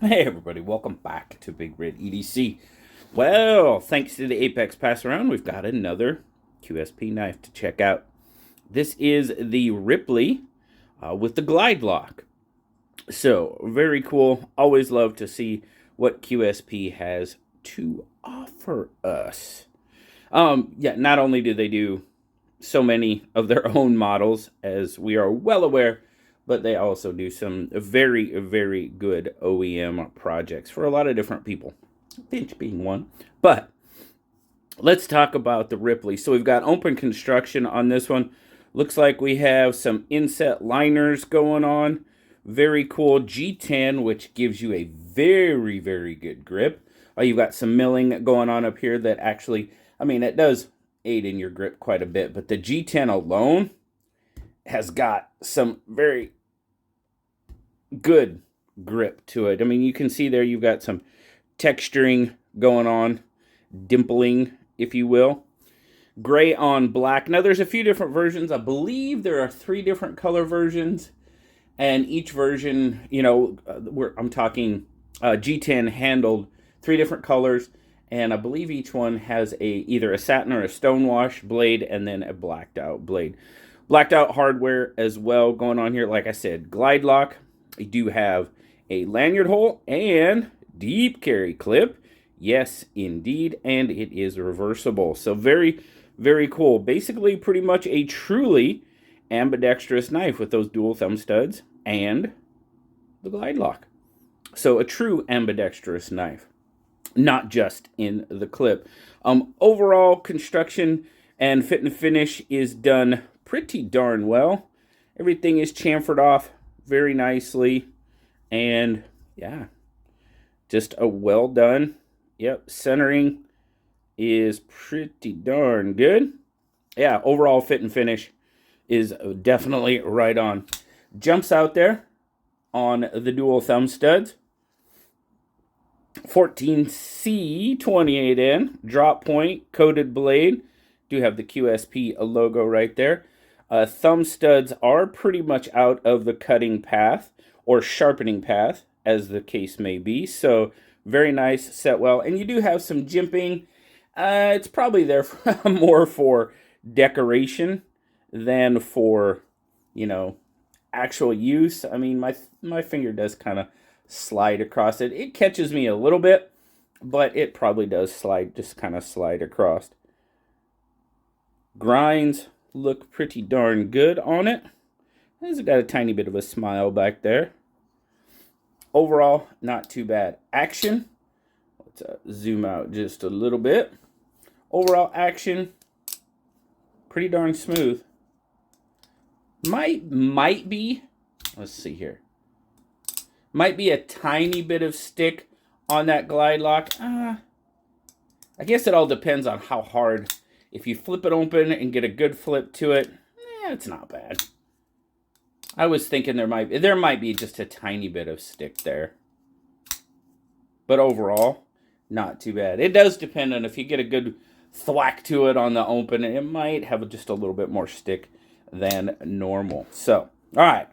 Hey everybody, welcome back to BigRedEDC. Well, thanks to the Apex pass around, we've got another QSP knife to check out. This is the Ripley with the Glyde lock. So, very cool. Always love to see what QSP has to offer us. Yeah, not only do they do so many of their own models, as we are well aware, but they also do some very, very good OEM projects for a lot of different people, Finch being one. But let's talk about the Ripley. So we've got open construction on this one. Looks like we have some inset liners going on. Very cool. G10, which gives you a very, very good grip. You've got some milling going on up here that actually, I mean, it does aid in your grip quite a bit, but the G10 alone has got some very good grip to it. I mean, you can see there you've got some texturing going on, dimpling, if you will. Gray on black. Now, there's a few different versions. I believe there are 3 different color versions, and each version, you know, I'm talking G10 handled 3 different colors, and I believe each one has either a satin or a stonewash blade and then a blacked out blade. Blacked out hardware as well going on here. Like I said, Glyde lock. You do have a lanyard hole and deep carry clip. Yes, indeed. And it is reversible. So very, very cool. Basically, pretty much a truly ambidextrous knife with those dual thumb studs and the Glyde lock. So a true ambidextrous knife, not just in the clip. Overall construction and fit and finish is done pretty darn well. Everything is chamfered off very nicely, and yeah, just a well done. Yep, centering is pretty darn good. Yeah, overall fit and finish is definitely right on. Jumps out there on the dual thumb studs. 14C 28N drop point coated blade. Do have the QSP logo right there. Thumb studs are pretty much out of the cutting path or sharpening path, as the case may be. So very nice, set well. And you do have some jimping. It's probably there for, more for decoration than for, you know, actual use. I mean, my finger does kind of slide across it. It catches me a little bit, but it probably does slide, just kind of slide across. Grinds look pretty darn good on it. It's got a tiny bit of a smile back there. Overall, not too bad. Action. Let's zoom out just a little bit. Overall action, pretty darn smooth. Might be, let's see here. Might be a tiny bit of stick on that Glyde lock. I guess it all depends on how hard. If you flip it open and get a good flip to it, it's not bad. I was thinking there might be just a tiny bit of stick there. But overall, not too bad. It does depend on if you get a good thwack to it on the open, it might have just a little bit more stick than normal. So, all right.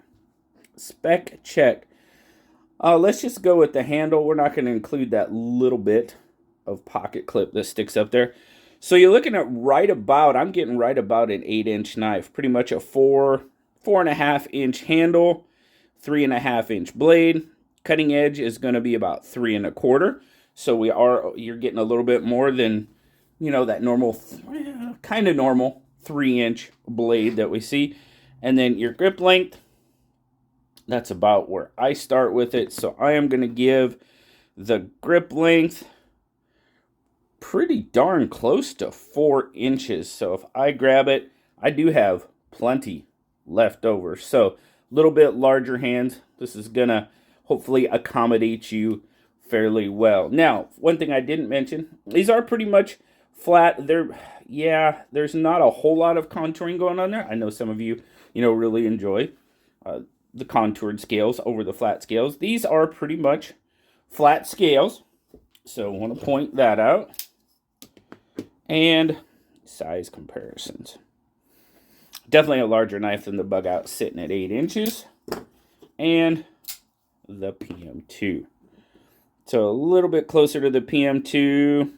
Spec check. Let's just go with the handle. We're not going to include that little bit of pocket clip that sticks up there. So you're looking at I'm getting right about an 8-inch knife. Pretty much a 4.5-inch handle, 3.5-inch blade. Cutting edge is going to be about 3 1/4. So you're getting a little bit more than, you know, that normal, kind of normal 3-inch blade that we see. And then your grip length, that's about where I start with it. So I am going to give the grip length pretty darn close to 4 inches. So if I grab it, I do have plenty left over. So a little bit larger hands. This is going to hopefully accommodate you fairly well. Now, one thing I didn't mention, these are pretty much flat. There's not a whole lot of contouring going on there. I know some of you, really enjoy the contoured scales over the flat scales. These are pretty much flat scales. So I want to point that out. And size comparisons. Definitely a larger knife than the bug out, sitting at 8 inches. And the PM2. So a little bit closer to the PM2.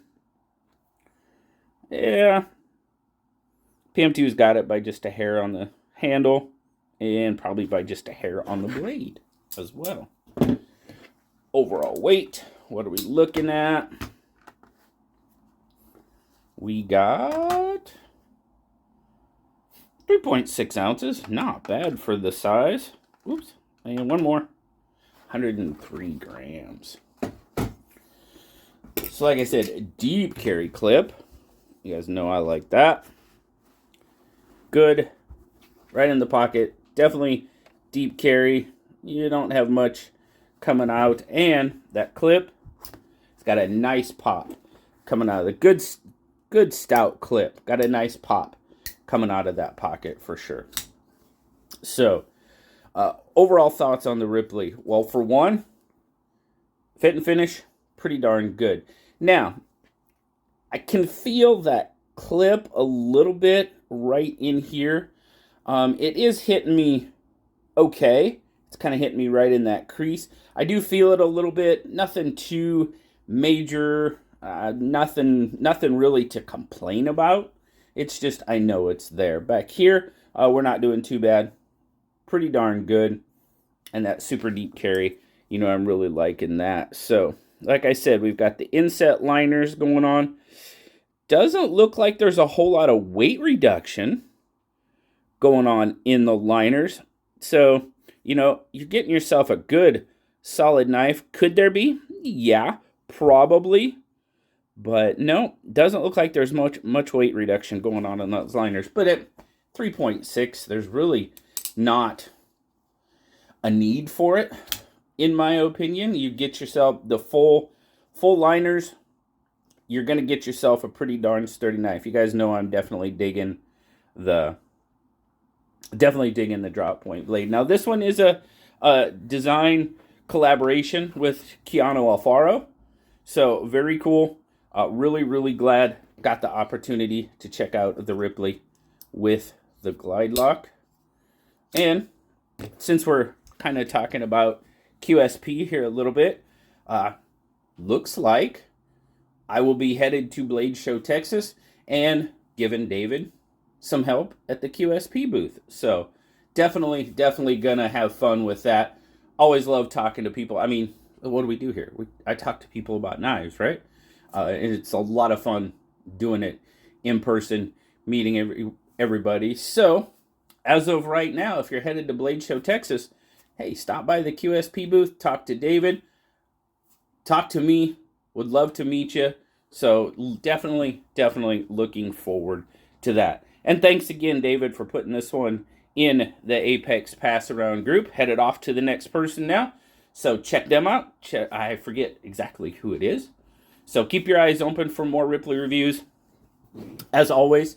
Yeah. PM2's got it by just a hair on the handle and probably by just a hair on the blade as well. Overall weight, what are we looking at? We got 3.6 ounces. Not bad for the size. Oops. And one more. 103 grams. So like I said, deep carry clip. You guys know I like that. Good. Right in the pocket. Definitely deep carry. You don't have much coming out. And that clip, it's got a nice pop coming out of the good stout clip. Got a nice pop coming out of that pocket for sure. So, overall thoughts on the Ripley. Well, for one, fit and finish, pretty darn good. Now, I can feel that clip a little bit right in here. It is hitting me okay. It's kind of hitting me right in that crease. I do feel it a little bit. Nothing too major. Nothing really to complain about. It's just I know it's there. Back here, we're not doing too bad. Pretty darn good. And that super deep carry, you know, I'm really liking that. So, like I said, we've got the inset liners going on. Doesn't look like there's a whole lot of weight reduction going on in the liners. So, you know, you're getting yourself a good solid knife. Could there be? Yeah, probably. But no, doesn't look like there's much weight reduction going on in those liners. But at 3.6, there's really not a need for it, in my opinion. You get yourself the full liners, you're going to get yourself a pretty darn sturdy knife. You guys know I'm definitely digging the drop point blade. Now this one is a design collaboration with Keanu Alfaro. So very cool. Really glad got the opportunity to check out the Ripley with the Glyde lock. And since we're kind of talking about QSP here a little bit, looks like I will be headed to Blade Show, Texas, and giving David some help at the QSP booth. So definitely gonna have fun with that. Always love talking to people. I mean, what do we do here? I talk to people about knives, right? And it's a lot of fun doing it in person, meeting everybody. So as of right now, if you're headed to Blade Show, Texas, hey, stop by the QSP booth, talk to David, talk to me. Would love to meet you. So definitely looking forward to that. And thanks again, David, for putting this one in the Apex Pass Around group. Headed off to the next person now. So check them out. I forget exactly who it is. So keep your eyes open for more Ripley reviews. As always,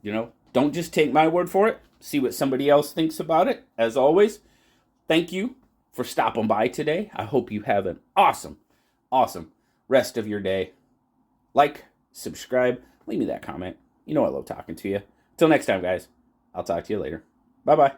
you know, don't just take my word for it. See what somebody else thinks about it. As always, thank you for stopping by today. I hope you have an awesome rest of your day. Like, subscribe, leave me that comment. You know I love talking to you. Till next time, guys. I'll talk to you later. Bye-bye.